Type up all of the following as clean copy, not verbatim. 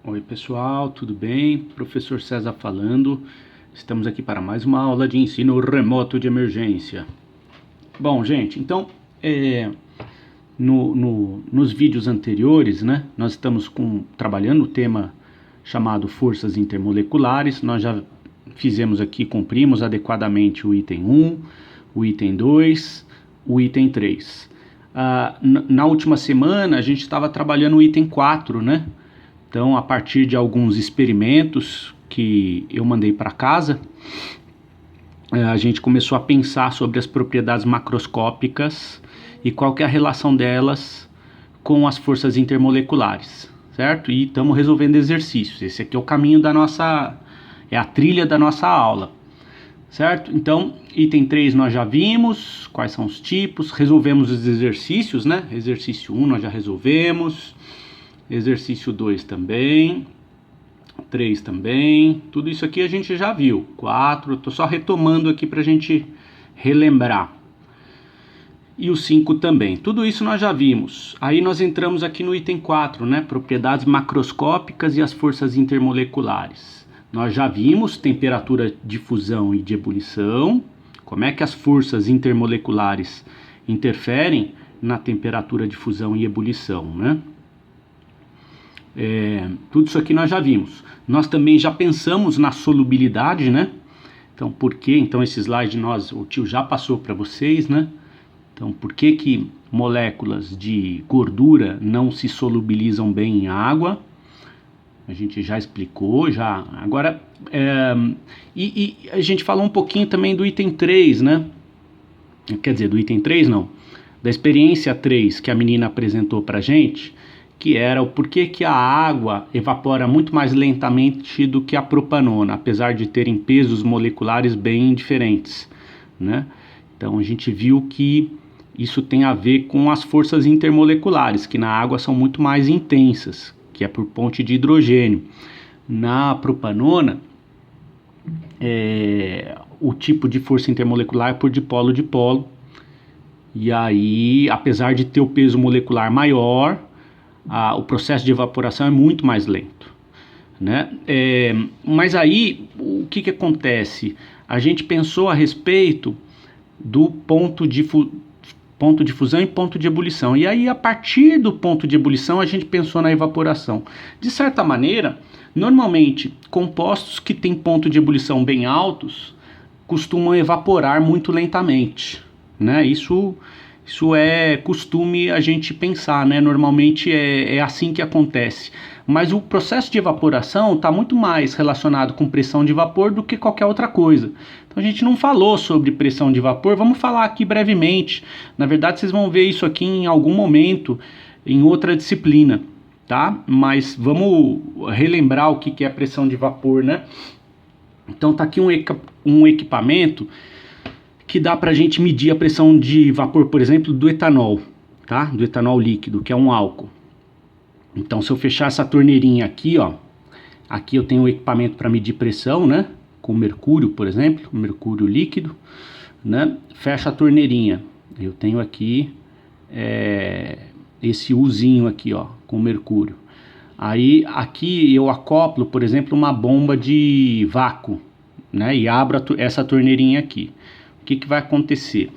Oi pessoal, tudo bem? Professor César falando. Estamos aqui para mais uma aula de ensino remoto de emergência. Bom, gente, então nos vídeos anteriores, né, nós estamos trabalhando o tema chamado forças intermoleculares. Nós já fizemos aqui, cumprimos adequadamente o item 1, o item 2, o item 3. Na última semana a gente estava trabalhando o item 4, né? Então, a partir de alguns experimentos que eu mandei para casa, a gente começou a pensar sobre as propriedades macroscópicas e qual que é a relação delas com as forças intermoleculares, certo? E estamos resolvendo exercícios. Esse aqui é o caminho é a trilha da nossa aula, certo? Então, item 3 nós já vimos, quais são os tipos, resolvemos os exercícios, né? Exercício 1 nós já resolvemos. Exercício 2 também, 3 também, tudo isso aqui a gente já viu. 4, estou só retomando aqui para a gente relembrar. E o 5 também, tudo isso nós já vimos. Aí nós entramos aqui no item 4, né? Propriedades macroscópicas e as forças intermoleculares. Nós já vimos temperatura de fusão e de ebulição, como é que as forças intermoleculares interferem na temperatura de fusão e ebulição, né? Tudo isso aqui nós já vimos. Nós também já pensamos na solubilidade, né? Então, por que? Então, esse slide o tio já passou para vocês, né? Então, por que moléculas de gordura não se solubilizam bem em água? A gente já explicou, já. Agora, e a gente falou um pouquinho também do item 3, né? Quer dizer, do item 3 não. Da experiência 3 que a menina apresentou pra gente, que era o porquê que a água evapora muito mais lentamente do que a propanona, apesar de terem pesos moleculares bem diferentes, né? Então a gente viu que isso tem a ver com as forças intermoleculares, que na água são muito mais intensas, que é por ponte de hidrogênio. Na propanona, o tipo de força intermolecular é por dipolo-dipolo, e aí, apesar de ter o peso molecular maior, o processo de evaporação é muito mais lento, né? Mas aí, o que acontece? A gente pensou a respeito do ponto de fusão e ponto de ebulição. E aí, a partir do ponto de ebulição, a gente pensou na evaporação. De certa maneira, normalmente, compostos que têm ponto de ebulição bem altos costumam evaporar muito lentamente, né? Isso é costume a gente pensar, né? Normalmente é assim que acontece. Mas o processo de evaporação está muito mais relacionado com pressão de vapor do que qualquer outra coisa. Então a gente não falou sobre pressão de vapor, vamos falar aqui brevemente. Na verdade, vocês vão ver isso aqui em algum momento, em outra disciplina, tá? Mas vamos relembrar o que é pressão de vapor, né? Então tá aqui um equipamento que dá para a gente medir a pressão de vapor, por exemplo, do etanol, tá? Do etanol líquido, que é um álcool. Então, se eu fechar essa torneirinha aqui, ó, aqui eu tenho um equipamento para medir pressão, né? Com mercúrio, por exemplo, mercúrio líquido, né? Fecha a torneirinha. Eu tenho aqui esse Uzinho aqui, ó, com mercúrio. Aí, aqui eu acoplo, por exemplo, uma bomba de vácuo, né? E abro essa torneirinha aqui. O que vai acontecer?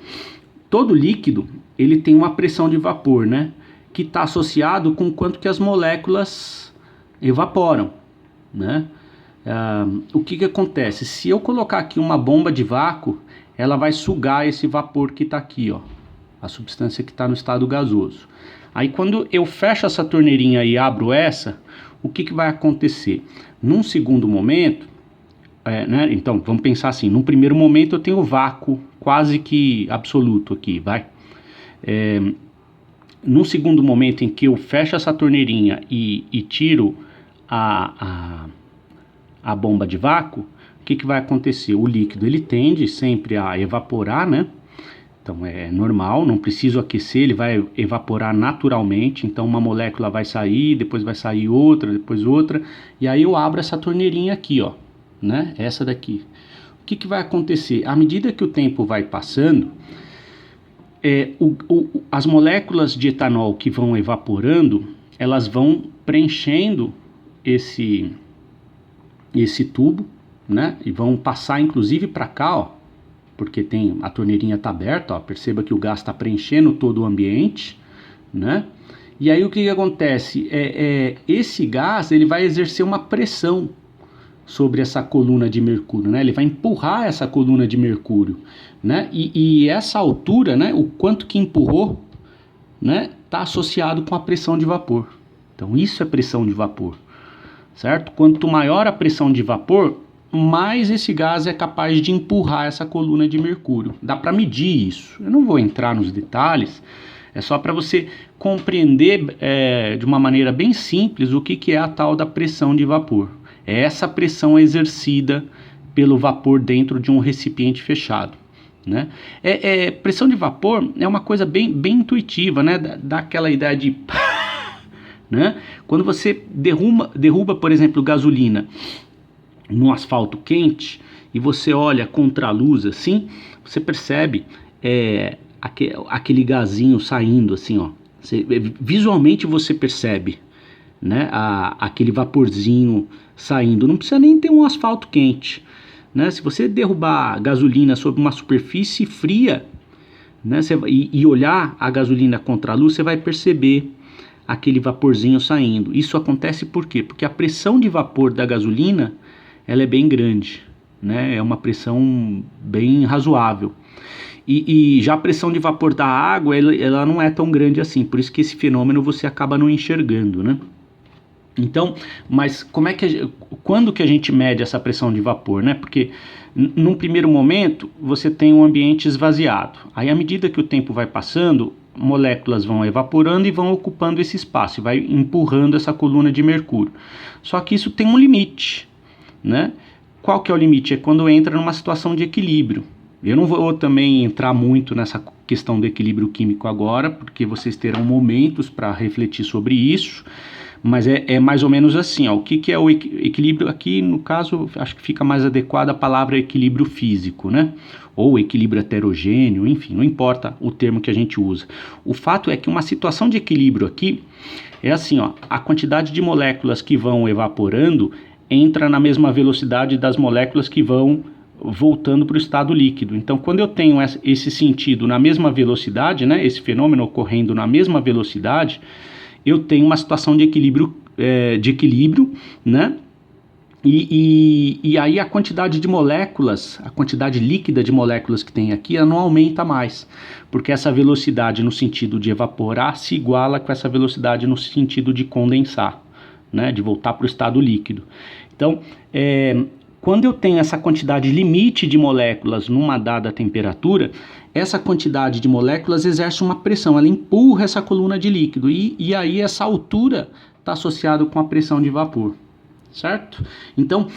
Todo líquido, ele tem uma pressão de vapor, né? Que está associado com quanto que as moléculas evaporam, né? O que acontece? Se eu colocar aqui uma bomba de vácuo, ela vai sugar esse vapor que está aqui, ó, a substância que está no estado gasoso. Aí quando eu fecho essa torneirinha e abro essa, o que vai acontecer? Num segundo momento, né? Então, vamos pensar assim, num primeiro momento eu tenho vácuo quase que absoluto aqui, vai. Num segundo momento em que eu fecho essa torneirinha e tiro a bomba de vácuo, o que vai acontecer? O líquido, ele tende sempre a evaporar, né? Então é normal, não preciso aquecer, ele vai evaporar naturalmente. Então uma molécula vai sair, depois vai sair outra, depois outra, e aí eu abro essa torneirinha aqui, ó, né? Essa daqui. O que vai acontecer? À medida que o tempo vai passando, as moléculas de etanol que vão evaporando, elas vão preenchendo esse tubo, né? E vão passar inclusive para cá, ó, porque a torneirinha está aberta, ó, perceba que o gás está preenchendo todo o ambiente, né? E aí o que acontece? Esse gás ele vai exercer uma pressão sobre essa coluna de mercúrio, né? Ele vai empurrar essa coluna de mercúrio, né? E essa altura, né? O quanto que empurrou, né? Está associado com a pressão de vapor. Então isso é pressão de vapor, certo? Quanto maior a pressão de vapor, mais esse gás é capaz de empurrar essa coluna de mercúrio. Dá para medir isso. Eu não vou entrar nos detalhes. É só para você compreender de uma maneira bem simples o que é a tal da pressão de vapor. É essa pressão exercida pelo vapor dentro de um recipiente fechado, né? Pressão de vapor é uma coisa bem intuitiva, né? Dá aquela ideia de... né? Quando você derruba, por exemplo, gasolina no asfalto quente e você olha contra a luz assim, você percebe aquele gazinho saindo assim, ó. Visualmente você percebe, né, aquele vaporzinho saindo. Não precisa nem ter um asfalto quente, né? Se você derrubar gasolina sobre uma superfície fria, né, e olhar a gasolina contra a luz, você vai perceber aquele vaporzinho saindo. Isso acontece por quê? Porque a pressão de vapor da gasolina ela é bem grande, né? É uma pressão bem razoável. E já a pressão de vapor da água ela não é tão grande assim, por isso que esse fenômeno você acaba não enxergando, né? Então, mas quando que a gente mede essa pressão de vapor, né? Porque num primeiro momento você tem um ambiente esvaziado. Aí à medida que o tempo vai passando, moléculas vão evaporando e vão ocupando esse espaço, e vai empurrando essa coluna de mercúrio. Só que isso tem um limite, né? Qual que é o limite? É quando entra numa situação de equilíbrio. Eu não vou também entrar muito nessa questão do equilíbrio químico agora, porque vocês terão momentos para refletir sobre isso, mas é mais ou menos assim, ó. O que é o equilíbrio aqui, no caso, acho que fica mais adequada a palavra equilíbrio físico, né? Ou equilíbrio heterogêneo, enfim, não importa o termo que a gente usa. O fato é que uma situação de equilíbrio aqui é assim, ó, a quantidade de moléculas que vão evaporando entra na mesma velocidade das moléculas que vão voltando para o estado líquido. Então, quando eu tenho esse sentido na mesma velocidade, né, esse fenômeno ocorrendo na mesma velocidade, eu tenho uma situação de equilíbrio, né? E aí a quantidade de moléculas, a quantidade líquida de moléculas que tem aqui, ela não aumenta mais, porque essa velocidade no sentido de evaporar se iguala com essa velocidade no sentido de condensar, né, de voltar para o estado líquido. Então, quando eu tenho essa quantidade limite de moléculas numa dada temperatura, essa quantidade de moléculas exerce uma pressão, ela empurra essa coluna de líquido e aí essa altura está associada com a pressão de vapor, certo? Então,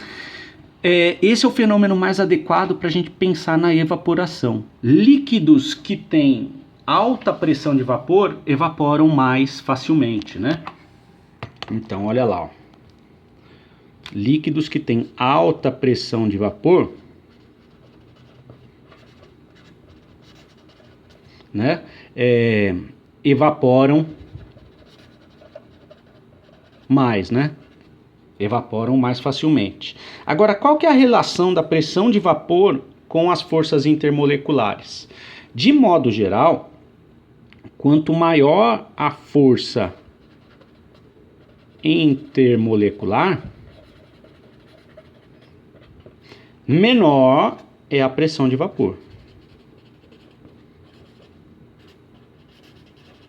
esse é o fenômeno mais adequado para a gente pensar na evaporação. Líquidos que têm alta pressão de vapor evaporam mais facilmente, né? Então, olha lá, ó. Líquidos que têm alta pressão de vapor, né, evaporam mais, né? Evaporam mais facilmente. Agora, qual que é a relação da pressão de vapor com as forças intermoleculares? De modo geral, quanto maior a força intermolecular, menor é a pressão de vapor.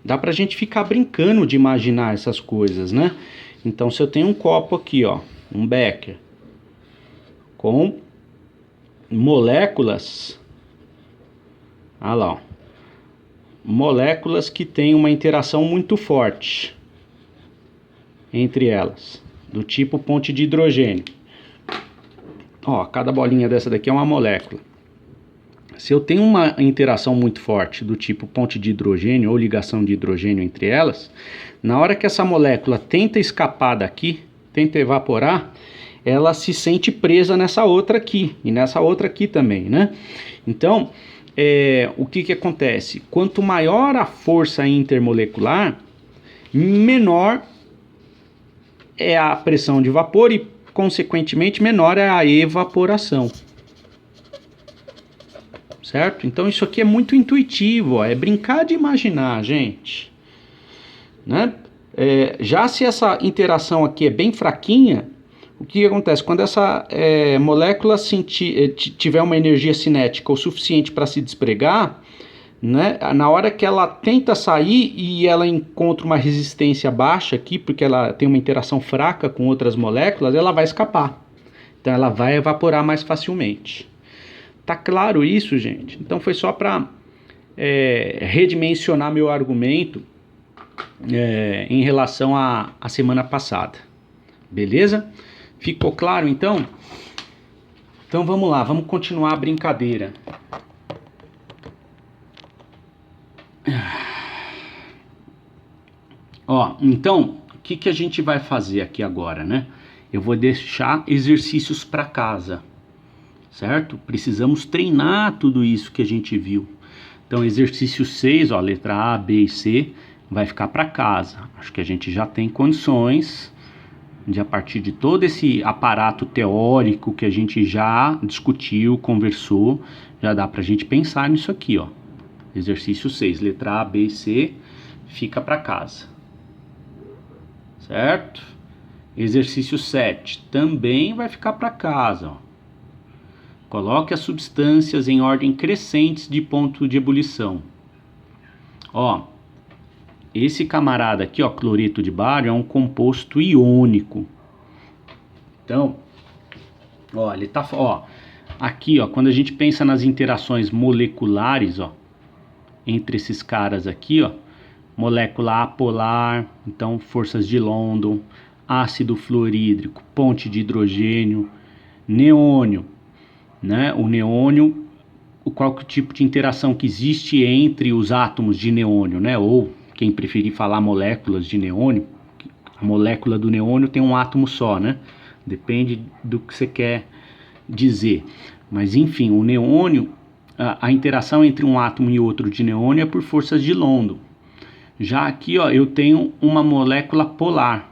Dá pra gente ficar brincando de imaginar essas coisas, né? Então, se eu tenho um copo aqui, ó, um becker, com moléculas, olha lá, ó, moléculas que têm uma interação muito forte entre elas, do tipo ponte de hidrogênio. Ó, cada bolinha dessa daqui é uma molécula. Se eu tenho uma interação muito forte do tipo ponte de hidrogênio ou ligação de hidrogênio entre elas, na hora que essa molécula tenta escapar daqui, tenta evaporar, ela se sente presa nessa outra aqui e nessa outra aqui também, né? Então, o que acontece? Quanto maior a força intermolecular, menor é a pressão de vapor e, consequentemente, menor é a evaporação. Certo? Então isso aqui é muito intuitivo, ó, é brincar de imaginar, gente. Né? Já se essa interação aqui é bem fraquinha, o que acontece? Quando essa molécula tiver uma energia cinética o suficiente para se despregar, né, na hora que ela tenta sair e ela encontra uma resistência baixa aqui, porque ela tem uma interação fraca com outras moléculas, ela vai escapar. Então ela vai evaporar mais facilmente. Tá claro isso, gente? Então foi só para redimensionar meu argumento em relação à semana passada. Beleza? Ficou claro então? Então vamos lá, vamos continuar a brincadeira. Ó, então, o que a gente vai fazer aqui agora, né? Eu vou deixar exercícios para casa, certo? Precisamos treinar tudo isso que a gente viu. Então, exercício 6, ó, letra A, B e C, vai ficar para casa. Acho que a gente já tem condições de, a partir de todo esse aparato teórico que a gente já discutiu, conversou, já dá pra gente pensar nisso aqui, ó. Exercício 6, letra A, B e C, fica para casa. Certo? Exercício 7, também vai ficar para casa, ó. Coloque as substâncias em ordem crescente de ponto de ebulição. Ó, esse camarada aqui, ó, cloreto de bário, é um composto iônico. Então, ó, ele tá, ó, aqui, ó, quando a gente pensa nas interações moleculares, ó, entre esses caras aqui, ó, molécula apolar, então forças de London, ácido fluorídrico, ponte de hidrogênio, neônio, né? O neônio, qual que é o tipo de interação que existe entre os átomos de neônio, né? Ou quem preferir falar moléculas de neônio, a molécula do neônio tem um átomo só, né? Depende do que você quer dizer. Mas enfim, o neônio, a interação entre um átomo e outro de neônio é por forças de London. Já aqui, ó, eu tenho uma molécula polar,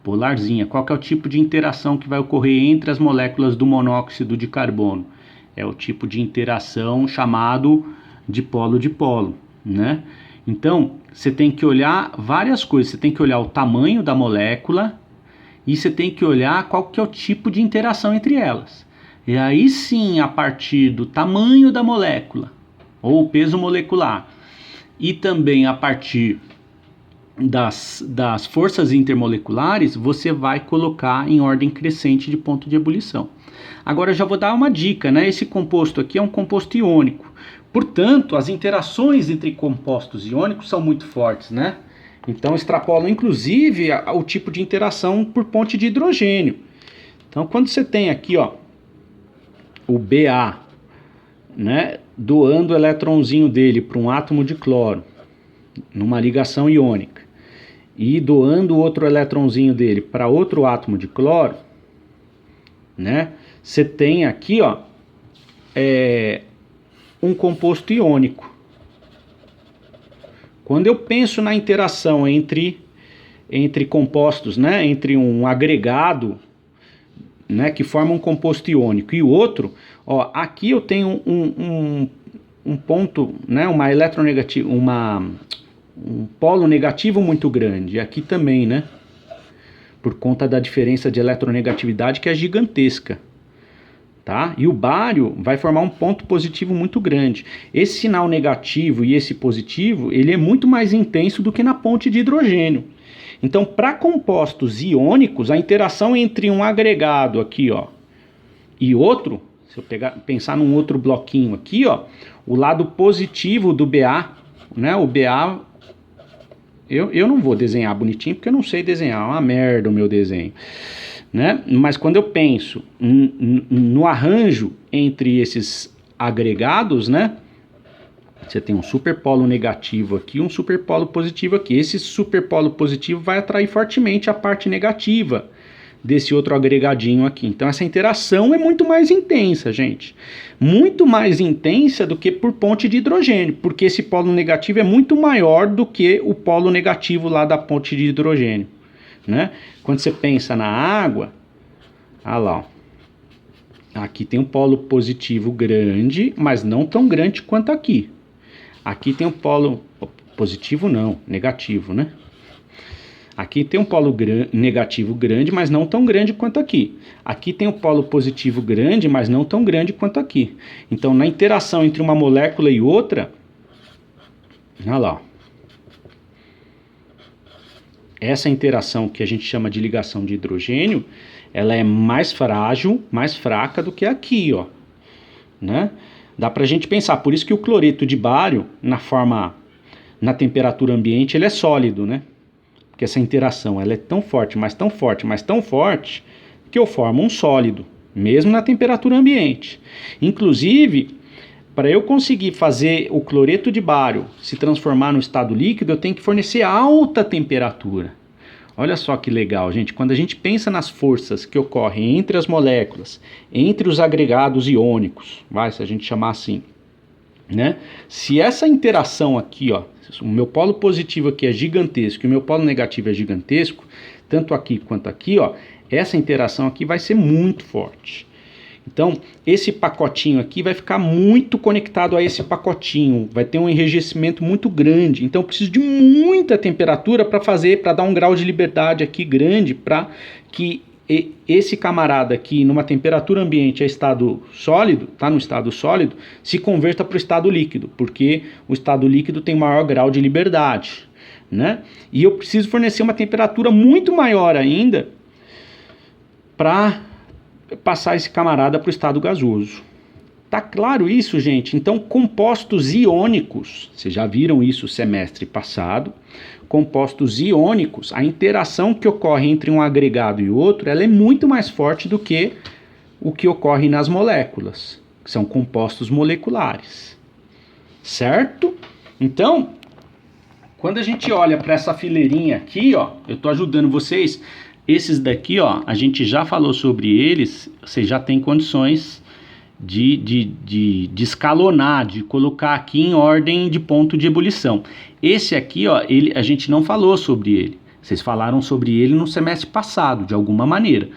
polarzinha. Qual que é o tipo de interação que vai ocorrer entre as moléculas do monóxido de carbono? É o tipo de interação chamado dipolo-dipolo, né? Então, você tem que olhar várias coisas. Você tem que olhar o tamanho da molécula e você tem que olhar qual que é o tipo de interação entre elas. E aí sim, a partir do tamanho da molécula, ou peso molecular, e também a partir das forças intermoleculares, você vai colocar em ordem crescente de ponto de ebulição. Agora eu já vou dar uma dica, né? Esse composto aqui é um composto iônico. Portanto, as interações entre compostos iônicos são muito fortes, né? Então extrapolam inclusive o tipo de interação por ponte de hidrogênio. Então quando você tem aqui, ó, o Ba, né, doando o elétronzinho dele para um átomo de cloro, numa ligação iônica, e doando outro elétronzinho dele para outro átomo de cloro, né, você tem aqui, ó, um composto iônico. Quando eu penso na interação entre compostos, né, entre um agregado, né, que forma um composto iônico e o outro, ó, aqui eu tenho um ponto, né, uma eletronegativa, um polo negativo muito grande, aqui também, né, por conta da diferença de eletronegatividade que é gigantesca, tá? E o bário vai formar um ponto positivo muito grande. Esse sinal negativo e esse positivo, ele é muito mais intenso do que na ponte de hidrogênio. Então, para compostos iônicos, a interação entre um agregado aqui, ó, e outro, se eu pensar num outro bloquinho aqui, ó, o lado positivo do Ba, né, o Ba, eu não vou desenhar bonitinho porque eu não sei desenhar, é uma merda o meu desenho, né? Mas quando eu penso no arranjo entre esses agregados, né, você tem um superpolo negativo aqui, um superpolo positivo aqui. Esse superpolo positivo vai atrair fortemente a parte negativa desse outro agregadinho aqui. Então essa interação é muito mais intensa, gente. Muito mais intensa do que por ponte de hidrogênio, porque esse polo negativo é muito maior do que o polo negativo lá da ponte de hidrogênio. né? Quando você pensa na água, olha lá, ó. Aqui tem um polo positivo grande, mas não tão grande quanto aqui. Aqui tem um polo positivo não, negativo, né? Aqui tem um polo negativo grande, mas não tão grande quanto aqui. Aqui tem um polo positivo grande, mas não tão grande quanto aqui. Então, na interação entre uma molécula e outra, olha lá, ó. Essa interação que a gente chama de ligação de hidrogênio, ela é mais frágil, mais fraca do que aqui, ó, né? Dá pra gente pensar, por isso que o cloreto de bário, na temperatura ambiente, ele é sólido, né? Porque essa interação, ela é tão forte, mas tão forte, mas tão forte, que eu formo um sólido, mesmo na temperatura ambiente. Inclusive, para eu conseguir fazer o cloreto de bário se transformar no estado líquido, eu tenho que fornecer alta temperatura. Olha só que legal, gente. Quando a gente pensa nas forças que ocorrem entre as moléculas, entre os agregados iônicos, se a gente chamar assim, né? Se essa interação aqui, ó, o meu polo positivo aqui é gigantesco e o meu polo negativo é gigantesco, tanto aqui quanto aqui, ó, essa interação aqui vai ser muito forte. Então, esse pacotinho aqui vai ficar muito conectado a esse pacotinho, vai ter um enrijecimento muito grande. Então, eu preciso de muita temperatura para dar um grau de liberdade aqui grande, para que esse camarada aqui, numa temperatura ambiente, estado sólido, tá no estado sólido, se converta para o estado líquido, porque o estado líquido tem maior grau de liberdade, né? E eu preciso fornecer uma temperatura muito maior ainda para passar esse camarada para o estado gasoso. Tá claro isso, gente? Então, compostos iônicos, vocês já viram isso semestre passado, compostos iônicos, a interação que ocorre entre um agregado e outro, ela é muito mais forte do que o que ocorre nas moléculas, que são compostos moleculares. Certo? Então, quando a gente olha para essa fileirinha aqui, ó, eu tô ajudando vocês. Esses daqui, ó, a gente já falou sobre eles, vocês já têm condições de escalonar, de colocar aqui em ordem de ponto de ebulição. Esse aqui, ó, a gente não falou sobre ele. Vocês falaram sobre ele no semestre passado, de alguma maneira.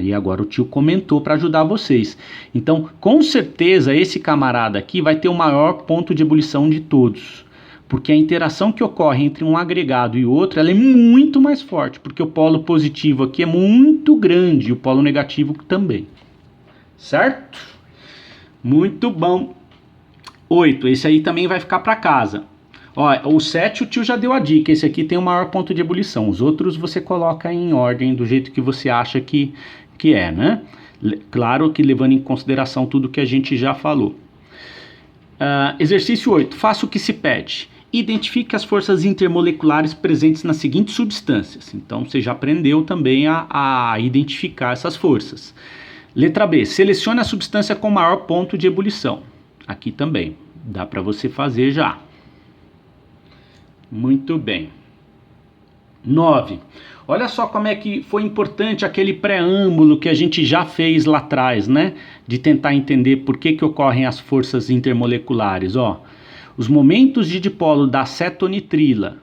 E agora o tio comentou para ajudar vocês. Então, com certeza, esse camarada aqui vai ter o maior ponto de ebulição de todos. Porque a interação que ocorre entre um agregado e outro, ela é muito mais forte, porque o polo positivo aqui é muito grande e o polo negativo também. Certo? Muito bom. 8, esse aí também vai ficar para casa. Ó, o 7 o tio já deu a dica, esse aqui tem o maior ponto de ebulição. Os outros você coloca em ordem do jeito que você acha que é, né? Claro que levando em consideração tudo que a gente já falou. Exercício 8, faça o que se pede. Identifique as forças intermoleculares presentes nas seguintes substâncias. Então, você já aprendeu também a identificar essas forças. Letra B, selecione a substância com maior ponto de ebulição. Aqui também, dá para você fazer já. Muito bem. 9. Olha só como é que foi importante aquele preâmbulo que a gente já fez lá atrás, né? De tentar entender por que ocorrem as forças intermoleculares, ó. Os momentos de dipolo da acetonitrila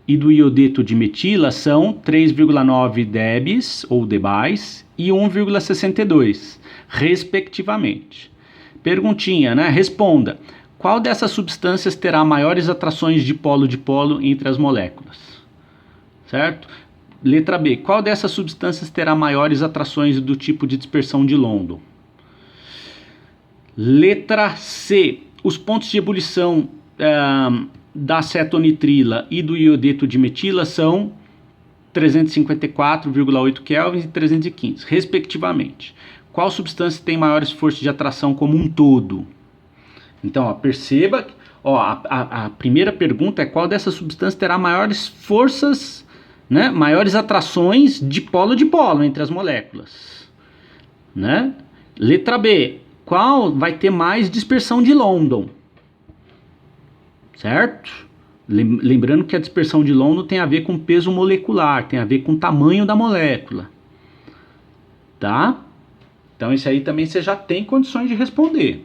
e do iodeto de metila são 3,9 debs ou debais e 1,62, respectivamente. Perguntinha, né? Responda. Qual dessas substâncias terá maiores atrações de polo entre as moléculas? Certo? Letra B. Qual dessas substâncias terá maiores atrações do tipo de dispersão de London? Letra C. Os pontos de ebulição da acetonitrila e do iodeto de metila são 354,8 kelvins e 315, respectivamente. Qual substância tem maiores forças de atração como um todo? Então, ó, perceba, ó, a primeira pergunta é qual dessas substâncias terá maiores forças, né, maiores atrações de polo entre as moléculas, né? Letra B, qual vai ter mais dispersão de London? Certo? Lembrando que a dispersão de London tem a ver com peso molecular, tem a ver com o tamanho da molécula. Tá? Então esse aí também você já tem condições de responder.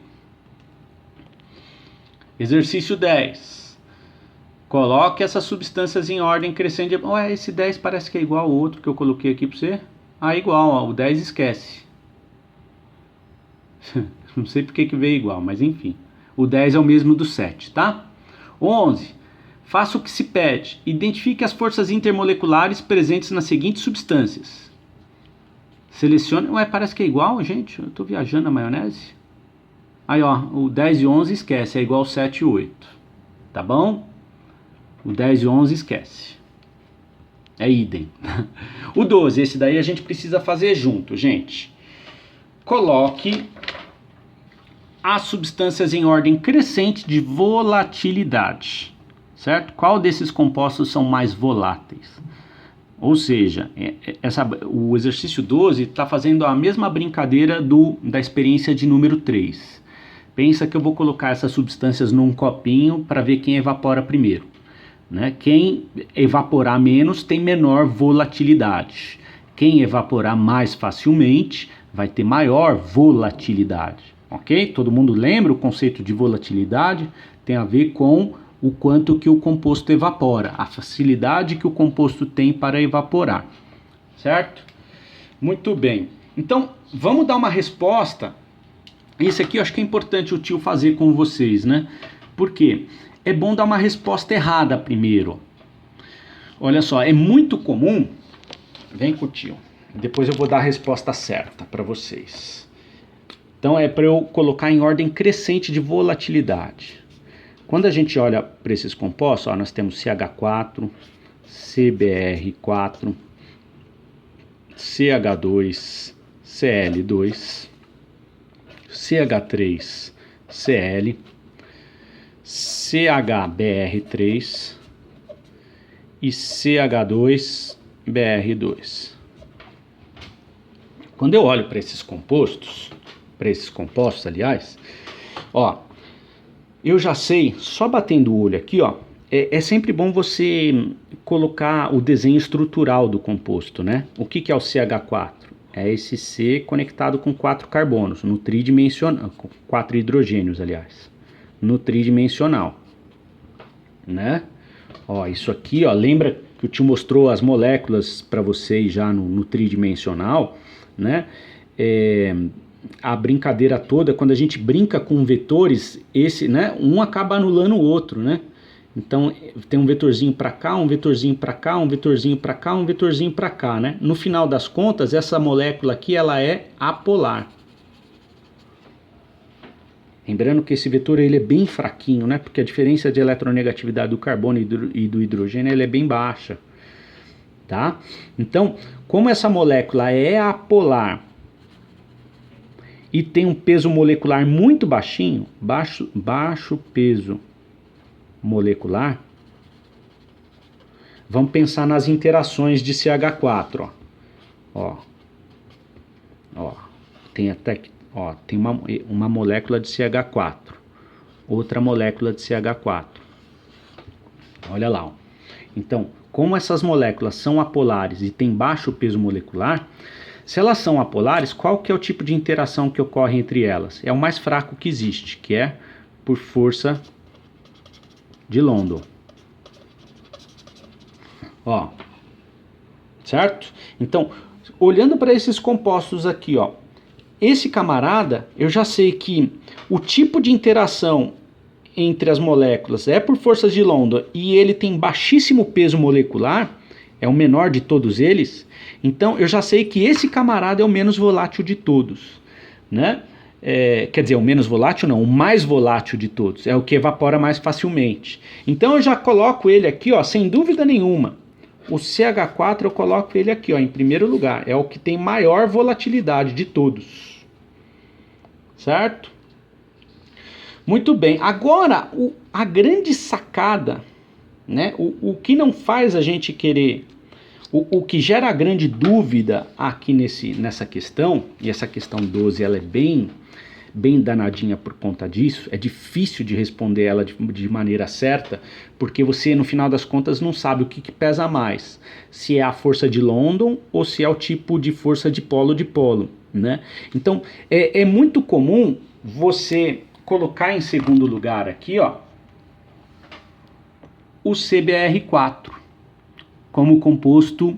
Exercício 10. Coloque essas substâncias em ordem crescente. Ué, esse 10 parece que é igual ao outro que eu coloquei aqui para você. Ah, igual, ó, o 10 esquece. Não sei porque que veio igual, mas enfim. O 10 é o mesmo do 7, tá? 11. Faça o que se pede. Identifique as forças intermoleculares presentes nas seguintes substâncias. Selecione. Ué, parece que é igual, gente. Eu tô viajando na maionese. Aí, ó, o 10 e 11 esquece. É igual ao 7 e 8. Tá bom? O 10 e 11 esquece. É idem. O 12, esse daí a gente precisa fazer junto, gente. Coloque as substâncias em ordem crescente de volatilidade, certo? Qual desses compostos são mais voláteis? Ou seja, o exercício 12 está fazendo a mesma brincadeira da experiência de número 3. Pensa que eu vou colocar essas substâncias num copinho para ver quem evapora primeiro, né? Quem evaporar menos tem menor volatilidade. Quem evaporar mais facilmente vai ter maior volatilidade. Ok? Todo mundo lembra o conceito de volatilidade? Tem a ver com o quanto que o composto evapora, a facilidade que o composto tem para evaporar, certo? Muito bem. Então, vamos dar uma resposta. Esse aqui eu acho que é importante o tio fazer com vocês, né? Por quê? É bom dar uma resposta errada primeiro. Olha só, é muito comum... Vem com o tio. Depois eu vou dar a resposta certa para vocês. Então é para eu colocar em ordem crescente de volatilidade. Quando a gente olha para esses compostos, ó, nós temos CH4, CBr4, CH2, Cl2, CH3, Cl, CHBr3 e CH2BR2. Quando eu olho para esses compostos, aliás, ó, eu já sei, só batendo o olho aqui, ó, é sempre bom você colocar o desenho estrutural do composto, né? O que é o CH4? É esse C conectado com 4 carbonos, no tridimensional, com 4 hidrogênios, aliás, no tridimensional, né? Ó, isso aqui, ó, lembra que eu te mostrou as moléculas para vocês já no tridimensional, né? A brincadeira toda, quando a gente brinca com vetores, né, um acaba anulando o outro, né? Então tem um vetorzinho para cá, um vetorzinho para cá, um vetorzinho para cá, um vetorzinho para cá, né? No final das contas, essa molécula aqui, ela é apolar. Lembrando que esse vetor ele é bem fraquinho, né? Porque a diferença de eletronegatividade do carbono e do hidrogênio ela é bem baixa, tá? Então, como essa molécula é apolar e tem um peso molecular muito baixinho, baixo peso molecular, vamos pensar nas interações de CH4, ó. Ó, tem até que, ó, tem uma molécula de CH4, outra molécula de CH4. Olha lá, ó. Então, como essas moléculas são apolares e têm baixo peso molecular, se elas são apolares, qual que é o tipo de interação que ocorre entre elas? É o mais fraco que existe, que é por força de London. Ó, certo? Então, olhando para esses compostos aqui, ó, esse camarada, eu já sei que o tipo de interação entre as moléculas é por forças de London e ele tem baixíssimo peso molecular, é o menor de todos eles, então eu já sei que esse camarada é o menos volátil de todos, né? Quer dizer, o menos volátil não, o mais volátil de todos, é o que evapora mais facilmente. Então eu já coloco ele aqui, ó, sem dúvida nenhuma. O CH4 eu coloco ele aqui, ó, em primeiro lugar, é o que tem maior volatilidade de todos. Certo? Muito bem, agora a grande sacada, né? O que não faz a gente querer, o que gera a grande dúvida aqui nessa questão, e essa questão 12 ela é bem danadinha por conta disso, é difícil de responder ela de maneira certa, porque você no final das contas não sabe o que pesa mais, se é a força de London ou se é o tipo de força de polo, né? Então é muito comum você colocar em segundo lugar aqui, ó, o CBr4 como composto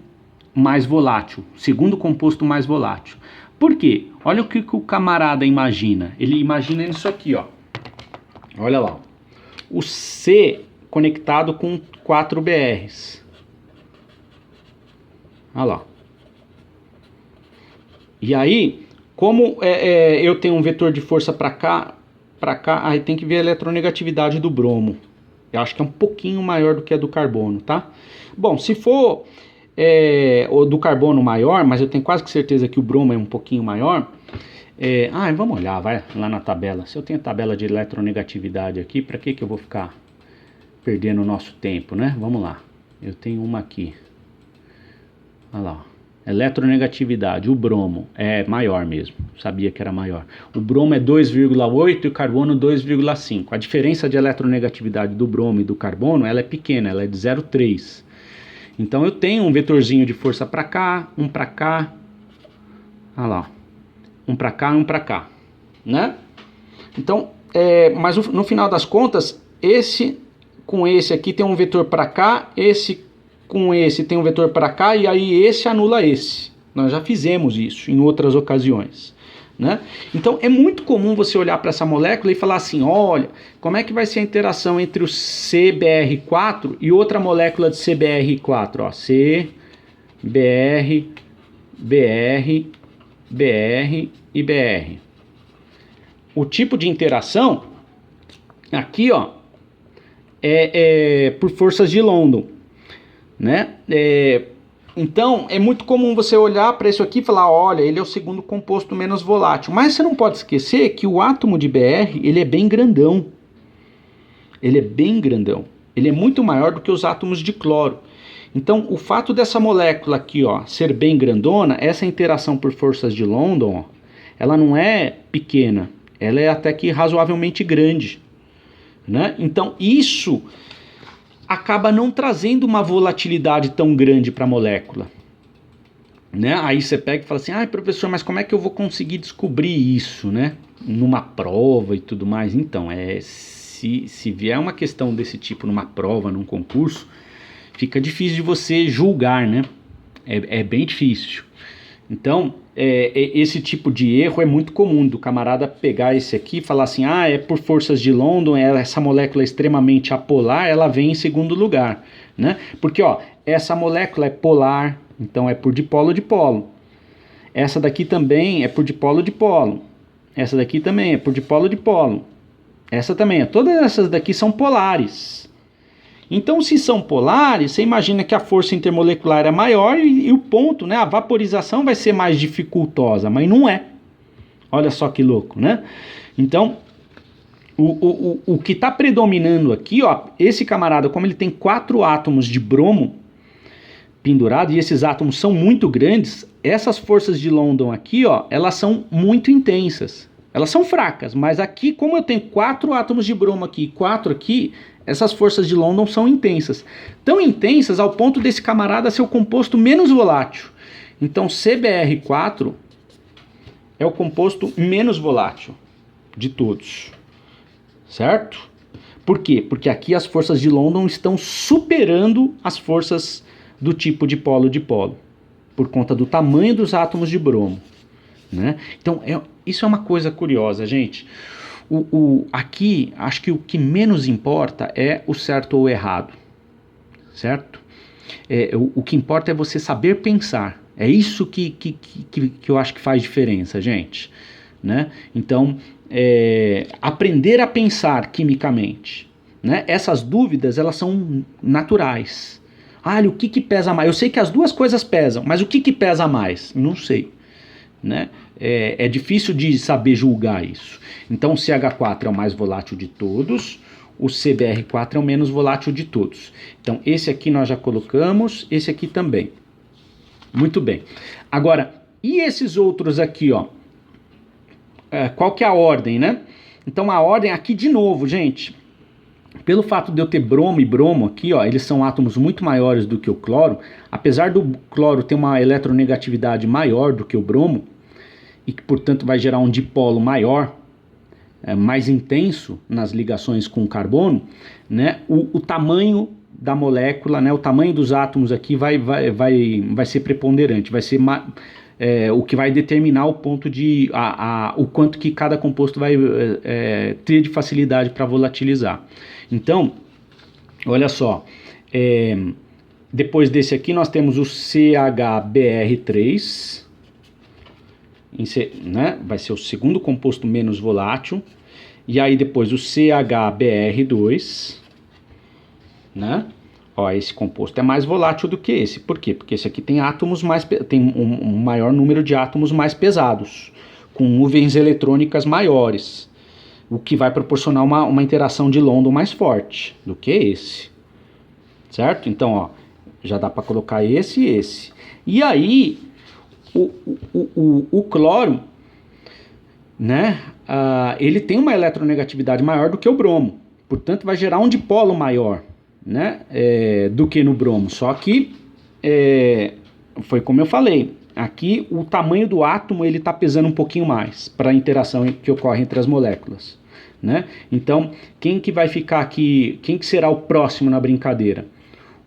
mais volátil, segundo composto mais volátil. Por quê? Olha o que o camarada imagina. Ele imagina isso aqui, ó. Olha lá. O C conectado com 4 BRs. Olha lá. E aí, como eu tenho um vetor de força para cá, aí tem que ver a eletronegatividade do bromo. Eu acho que é um pouquinho maior do que a do carbono, tá? Bom, se for o do carbono maior, mas eu tenho quase que certeza que o bromo é um pouquinho maior. Vamos olhar, vai lá na tabela. Se eu tenho a tabela de eletronegatividade aqui, para que eu vou ficar perdendo o nosso tempo, né? Vamos lá. Eu tenho uma aqui. Olha lá. Eletronegatividade, o bromo é maior mesmo, sabia que era maior. O bromo é 2,8 e o carbono 2,5. A diferença de eletronegatividade do bromo e do carbono, ela é pequena, ela é de 0,3. Então eu tenho um vetorzinho de força para cá, um para cá, olha lá, um para cá e um para cá, né? Então, mas no final das contas, esse com esse aqui tem um vetor para cá, esse com esse tem um vetor para cá, e aí esse anula esse. Nós já fizemos isso em outras ocasiões, né? Então é muito comum você olhar para essa molécula e falar assim, olha, como é que vai ser a interação entre o CBr4 e outra molécula de CBr4, ó, CBr, BR, BR e BR. O tipo de interação aqui, ó, por forças de London, né? Então é muito comum você olhar para isso aqui e falar, olha, ele é o segundo composto menos volátil, mas você não pode esquecer que o átomo de Br, ele é bem grandão, ele é muito maior do que os átomos de cloro. Então o fato dessa molécula aqui, ó, ser bem grandona, essa interação por forças de London, ó, ela não é pequena, ela é até que razoavelmente grande, né? Então isso acaba não trazendo uma volatilidade tão grande para a molécula, né? Aí você pega e fala assim, professor, mas como é que eu vou conseguir descobrir isso, né? Numa prova e tudo mais. Então, se vier uma questão desse tipo numa prova, num concurso, fica difícil de você julgar, né? É bem difícil. Então, esse tipo de erro é muito comum, do camarada pegar esse aqui e falar assim, é por forças de London, essa molécula é extremamente apolar, ela vem em segundo lugar, né? Porque, ó, essa molécula é polar, então é por dipolo-dipolo. Essa daqui também é por dipolo-dipolo. Essa daqui também é por dipolo-dipolo. Essa também, todas essas daqui são polares. Então, se são polares, você imagina que a força intermolecular é maior e o ponto, né, a vaporização vai ser mais dificultosa, mas não é. Olha só que louco, né? Então, o que está predominando aqui, ó, esse camarada, como ele tem 4 átomos de bromo pendurado, e esses átomos são muito grandes, essas forças de London aqui, ó, elas são muito intensas. Elas são fracas, mas aqui, como eu tenho 4 átomos de bromo aqui e 4 aqui, essas forças de London são intensas. Tão intensas ao ponto desse camarada ser o composto menos volátil. Então, CBr4 é o composto menos volátil de todos. Certo? Por quê? Porque aqui as forças de London estão superando as forças do tipo dipolo-dipolo, por conta do tamanho dos átomos de bromo, né? Então, isso é uma coisa curiosa, gente. Aqui, acho que o que menos importa é o certo ou o errado, certo? O que importa é você saber pensar. É isso que eu acho que faz diferença, gente, né? Então, aprender a pensar quimicamente, né? Essas dúvidas, elas são naturais. O que pesa mais? Eu sei que as duas coisas pesam, mas o que pesa mais? Não sei, né? É difícil de saber julgar isso. Então o CH4 é o mais volátil de todos, o CBr4 é o menos volátil de todos. Então esse aqui nós já colocamos, esse aqui também. Muito bem. Agora, e esses outros aqui, ó? Qual que é a ordem, né? Então a ordem aqui de novo, gente. Pelo fato de eu ter bromo e bromo aqui, ó, eles são átomos muito maiores do que o cloro. Apesar do cloro ter uma eletronegatividade maior do que o bromo, e que, portanto, vai gerar um dipolo maior, mais intenso nas ligações com o carbono, né? O tamanho da molécula, né, o tamanho dos átomos aqui vai ser preponderante, vai ser o que vai determinar o ponto de o quanto que cada composto vai ter de facilidade para volatilizar. Então, olha só, depois desse aqui nós temos o CHBr3, né, vai ser o segundo composto menos volátil, e aí depois o CHBr2, né? Ó, esse composto é mais volátil do que esse. Por quê? Porque esse aqui tem átomos tem um maior número de átomos mais pesados, com nuvens eletrônicas maiores, o que vai proporcionar uma interação de London mais forte do que esse. Certo? Então, ó, já dá para colocar esse e esse. E aí, o cloro, né? Ele tem uma eletronegatividade maior do que o bromo. Portanto, vai gerar um dipolo maior, né, do que no bromo, só que foi como eu falei, aqui o tamanho do átomo ele está pesando um pouquinho mais para a interação que ocorre entre as moléculas, né? Então, quem que vai ficar aqui, quem que será o próximo na brincadeira?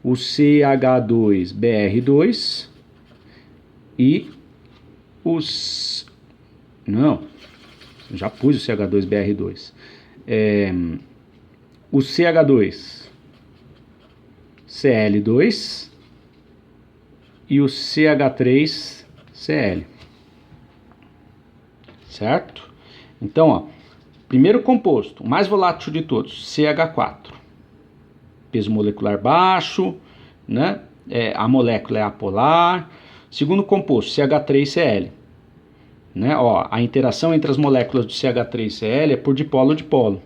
O CH2Br2 e não, já pus o CH2Br2, o CH2Cl2 e o CH3Cl. Certo? Então, ó, primeiro composto, o mais volátil de todos, CH4. Peso molecular baixo, né? A molécula é apolar. Segundo composto, CH3Cl. Né? Ó, a interação entre as moléculas do CH3Cl é por dipolo-dipolo.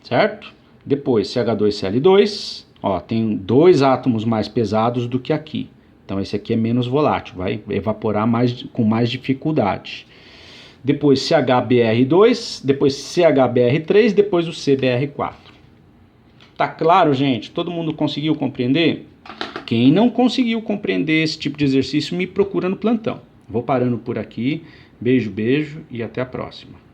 Certo? Depois, CH2Cl2, ó, tem 2 átomos mais pesados do que aqui. Então, esse aqui é menos volátil, vai evaporar com mais dificuldade. Depois, CHBr2, depois CHBr3, depois o CBr4. Tá claro, gente? Todo mundo conseguiu compreender? Quem não conseguiu compreender esse tipo de exercício, me procura no plantão. Vou parando por aqui. Beijo, beijo e até a próxima.